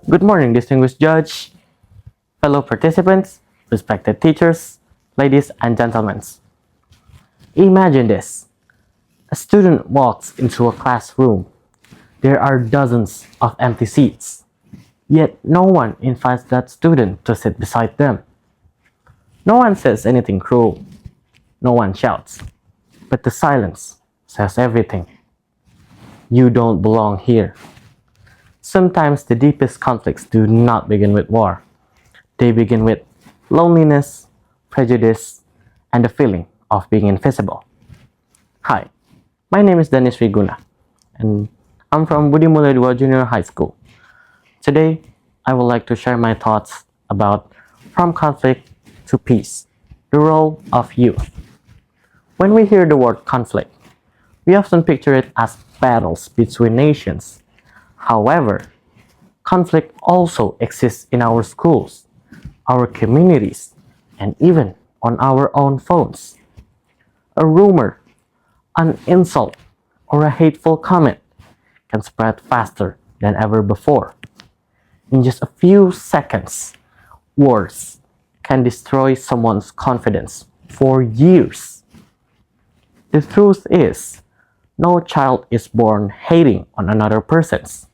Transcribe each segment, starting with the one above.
Good morning, distinguished judge, fellow participants, respected teachers, ladies and gentlemen. Imagine this. A student walks into a classroom. There are dozens of empty seats. Yet no one invites that student to sit beside them. No one says anything cruel. No one shouts. But the silence says everything. You don't belong here. Sometimes the deepest conflicts do not begin with war. They begin with loneliness, prejudice, and the feeling of being invisible. Hi, my name is Wiguna, and I'm from Budi Mulia Junior High School. Today, I would like to share my thoughts about from conflict to peace, the role of youth. When we hear the word conflict, we often picture it as battles between nations. However, conflict also exists in our schools, our communities, and even on our own phones. A rumor, an insult, or a hateful comment can spread faster than ever before. In just a few seconds, words can destroy someone's confidence for years. The truth is, no child is born hating on another person's.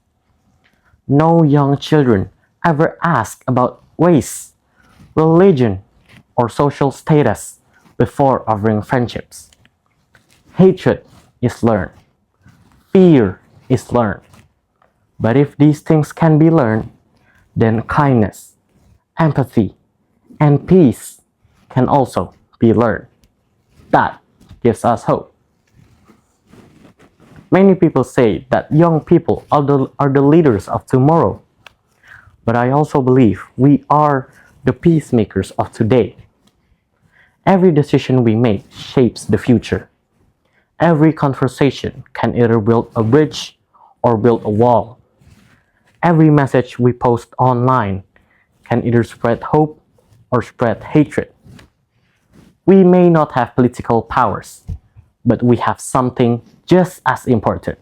No young children ever ask about race, religion, or social status before offering friendships. Hatred is learned. Fear is learned. But if these things can be learned, then kindness, empathy, and peace can also be learned. That gives us hope. Many people say that young people are the leaders of tomorrow. But I also believe we are the peacemakers of today. Every decision we make shapes the future. Every conversation can either build a bridge or build a wall. Every message we post online can either spread hope or spread hatred. We may not have political powers, but we have something just as important.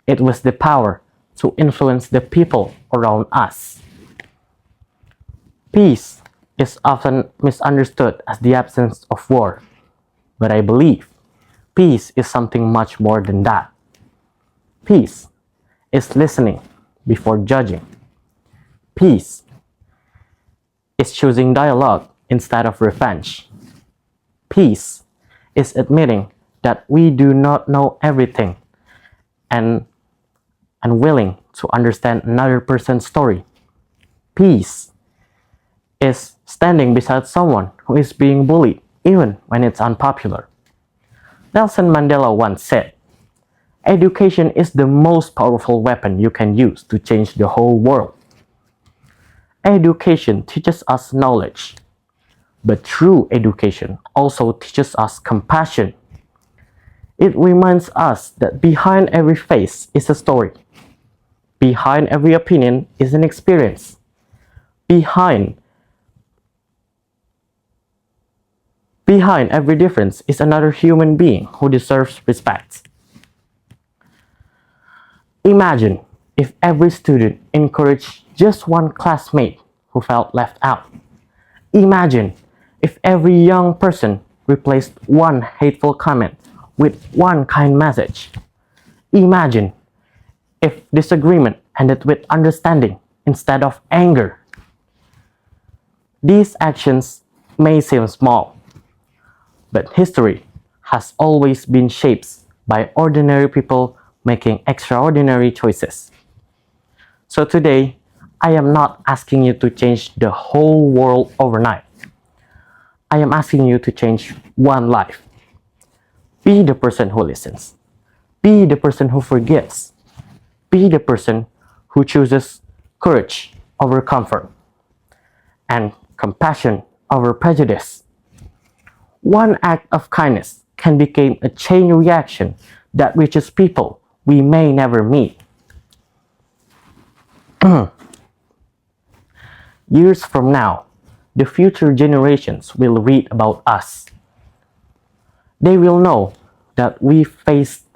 It was the power to influence the people around us. Peace is often misunderstood as the absence of war, but I believe peace is something much more than that. Peace is listening before judging. Peace is choosing dialogue instead of revenge. Peace is admitting that we do not know everything and willing to understand another person's story. Peace is standing beside someone who is being bullied even when it's unpopular. Nelson Mandela once said, "Education is the most powerful weapon you can use to change the whole world." Education teaches us knowledge, but true education also teaches us compassion. It reminds us that behind every face is a story. Behind every opinion is an experience. Behind every difference is another human being who deserves respect. Imagine if every student encouraged just one classmate who felt left out. Imagine if every young person replaced one hateful comment with one kind message. Imagine if disagreement ended with understanding instead of anger. These actions may seem small, but history has always been shaped by ordinary people making extraordinary choices. So today, I am not asking you to change the whole world overnight. I am asking you to change one life. Be the person who listens. Be the person who forgives. Be the person who chooses courage over comfort and compassion over prejudice. One act of kindness can become a chain reaction that reaches people we may never meet. Years from now, the future generations will read about us. They will know that we faced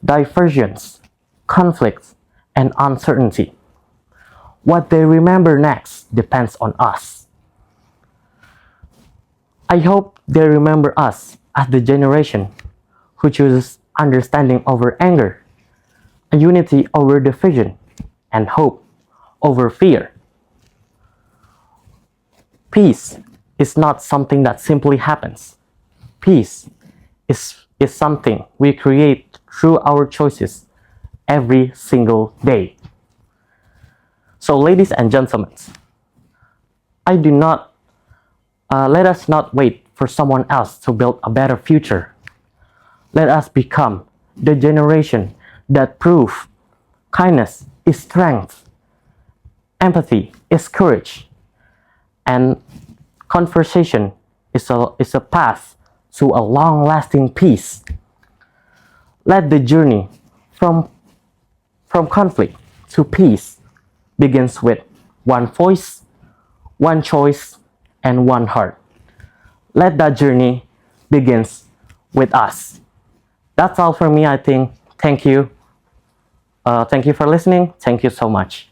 diversions, conflicts, and uncertainty. What they remember next depends on us. I hope they remember us as the generation who chooses understanding over anger, unity over division, and hope over fear. Peace is not something that simply happens. Peace is something we create through our choices every single day. So, ladies and gentlemen, let us not wait for someone else to build a better future. Let us become the generation that prove kindness is strength, empathy is courage, and conversation is a path to a long-lasting peace. Let the journey from conflict to peace begins with one voice, one choice, and one heart. Let that journey begins with us. That's all for me, I think. Thank you. Thank you for listening. Thank you so much.